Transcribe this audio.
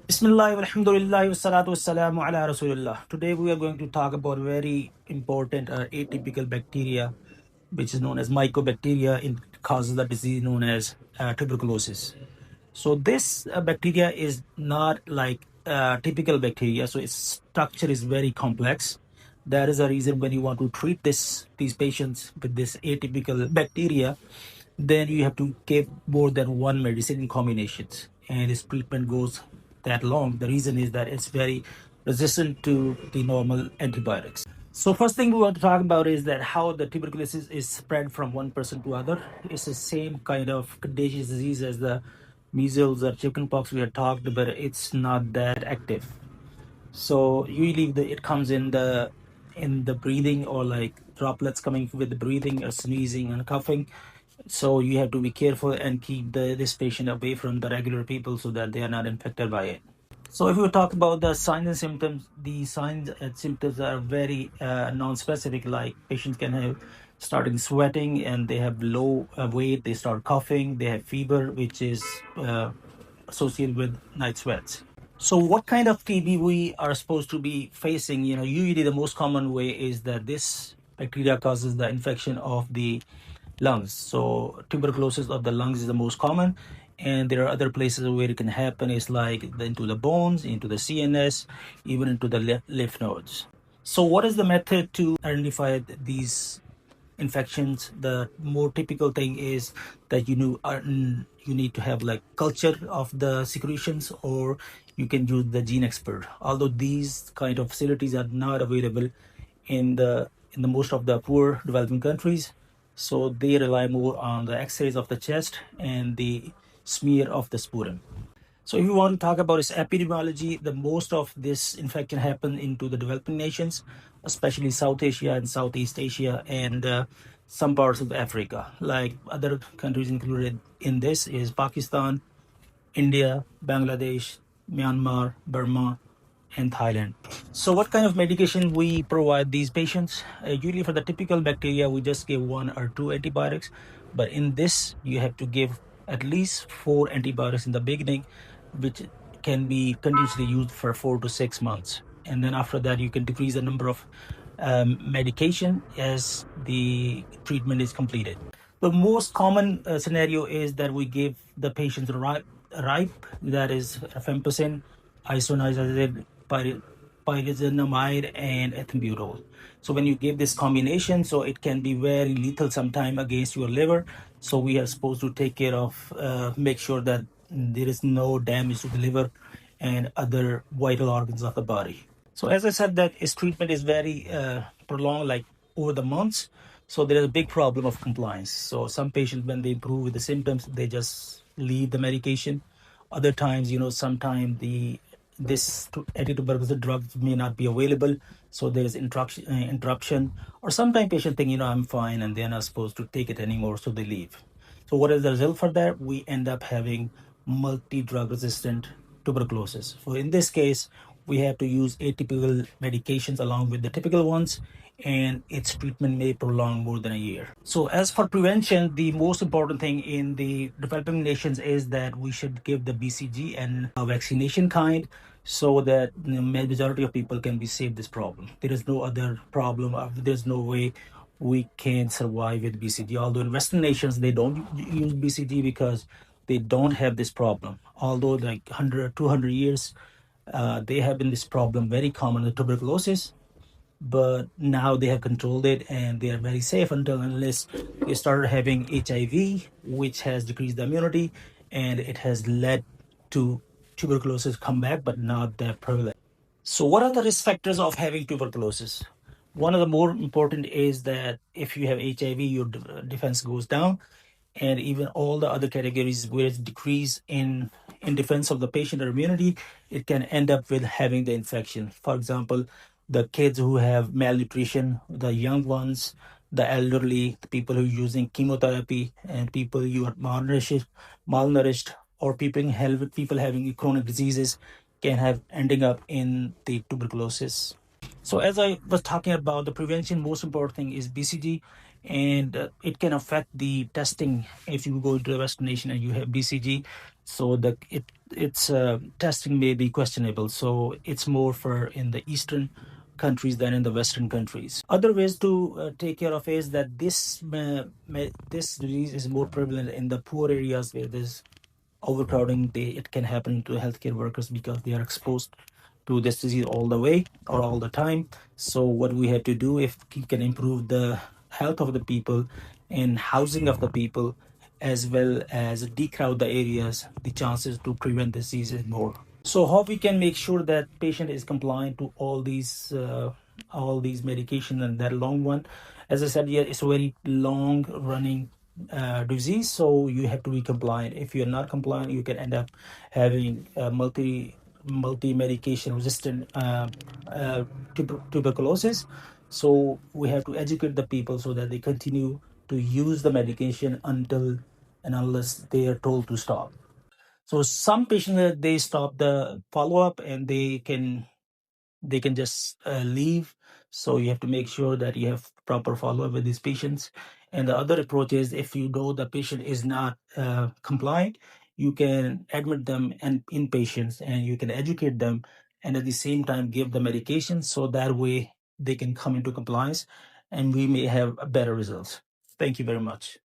Bismillah, alhamdulillah, wassalatu wassalamu ala rasulillah. Today we are going to talk about very important atypical bacteria, which is known as mycobacteria. It causes the disease known as tuberculosis. So this bacteria is not like typical bacteria. So its structure is very complex. That is a reason when you want to treat these patients with this atypical bacteria, then you have to give more than one medicine in combinations, and this treatment goes that long. The reason is that it's very resistant to the normal antibiotics. So first thing we want to talk about is that how the tuberculosis is spread from one person to other. It's the same kind of contagious disease as the measles or chickenpox we had talked, but it's not that active. So usually it comes in the breathing, or like droplets coming with the breathing or sneezing and coughing. So you have to be careful and keep this patient away from the regular people so that they are not infected by it. So if we talk about the signs and symptoms, the signs and symptoms are very non-specific. Like patients can have starting sweating and they have low weight, they start coughing, they have fever, which is associated with night sweats. So what kind of TB we are supposed to be facing? Usually the most common way is that this bacteria causes the infection of the lungs. So tuberculosis of the lungs is the most common, and there are other places where it can happen. It's like into the bones, into the CNS, even into the lymph nodes. So what is the method to identify these infections? The more typical thing is that you need to have like culture of the secretions, or you can use the gene expert. Although these kind of facilities are not available in the most of the poor developing countries, so they rely more on the x-rays of the chest and the smear of the sputum. So if you want to talk about its epidemiology, the most of this infection happen into the developing nations, especially South Asia and Southeast Asia, and some parts of Africa. Like other countries included in this is Pakistan, India, Bangladesh, Myanmar, Burma, and Thailand. So what kind of medication we provide these patients? Usually for the typical bacteria, we just give 1 or 2 antibiotics. But in this, you have to give at least 4 antibiotics in the beginning, which can be continuously used for 4 to 6 months. And then after that, you can decrease the number of medication as the treatment is completed. The most common scenario is that we give the patients ripe, that is rifampicin, isoniazid, pyrazinamide, and ethambutol. So when you give this combination, so it can be very lethal sometime against your liver. So we are supposed to take care of, make sure that there is no damage to the liver and other vital organs of the body. So as I said, that its treatment is very prolonged, like over the months. So there is a big problem of compliance. So some patients, when they improve with the symptoms, they just leave the medication. Other times, sometimes this anti-tuberculosis drugs may not be available, so there is interruption. Or sometimes patients think, I'm fine, and they're not supposed to take it anymore, so they leave. So what is the result for that? We end up having multi-drug resistant tuberculosis. So in this case, we have to use atypical medications along with the typical ones, and its treatment may prolong more than a year. So as for prevention, the most important thing in the developing nations is that we should give the BCG and vaccination kind, so that the majority of people can be saved this problem. There is no other problem. There's no way we can survive with BCG. Although in Western nations, they don't use BCG because they don't have this problem. Although like 100, 200 years, they have been this problem very common with tuberculosis, but now they have controlled it and they are very safe unless they started having HIV, which has decreased the immunity, and it has led to tuberculosis come back, but not that prevalent. So what are the risk factors of having tuberculosis? One of the more important is that if you have HIV, your defense goes down, and even all the other categories where it's decrease in defense of the patient or immunity, it can end up with having the infection. For example, the kids who have malnutrition, the young ones, the elderly, the people who are using chemotherapy, and people who are malnourished, or people having chronic diseases can have ending up in the tuberculosis. So as I was talking about the prevention, most important thing is BCG, and it can affect the testing. If you go into a Western nation and you have BCG, So its testing may be questionable. So it's more for in the eastern countries than in the western countries. Other ways to take care of is that this disease is more prevalent in the poor areas where there's overcrowding. It can happen to healthcare workers because they are exposed to this disease all the way or all the time. So what we have to do, if we can improve the health of the people and housing of the people, as well as decrowd the areas, the chances to prevent disease is more. So how we can make sure that patient is compliant to all these medication and that long one? As I said, yeah, it's a very long running disease, so you have to be compliant. If you're not compliant, you can end up having multi medication resistant tuberculosis. So we have to educate the people so that they continue to use the medication until and unless they are told to stop. So some patients they stop the follow up and they can just leave. So you have to make sure that you have proper follow up with these patients. And the other approach is, if you know the patient is not compliant, you can admit them and inpatients and you can educate them and at the same time give the medication, so that way they can come into compliance and we may have better results. Thank you very much.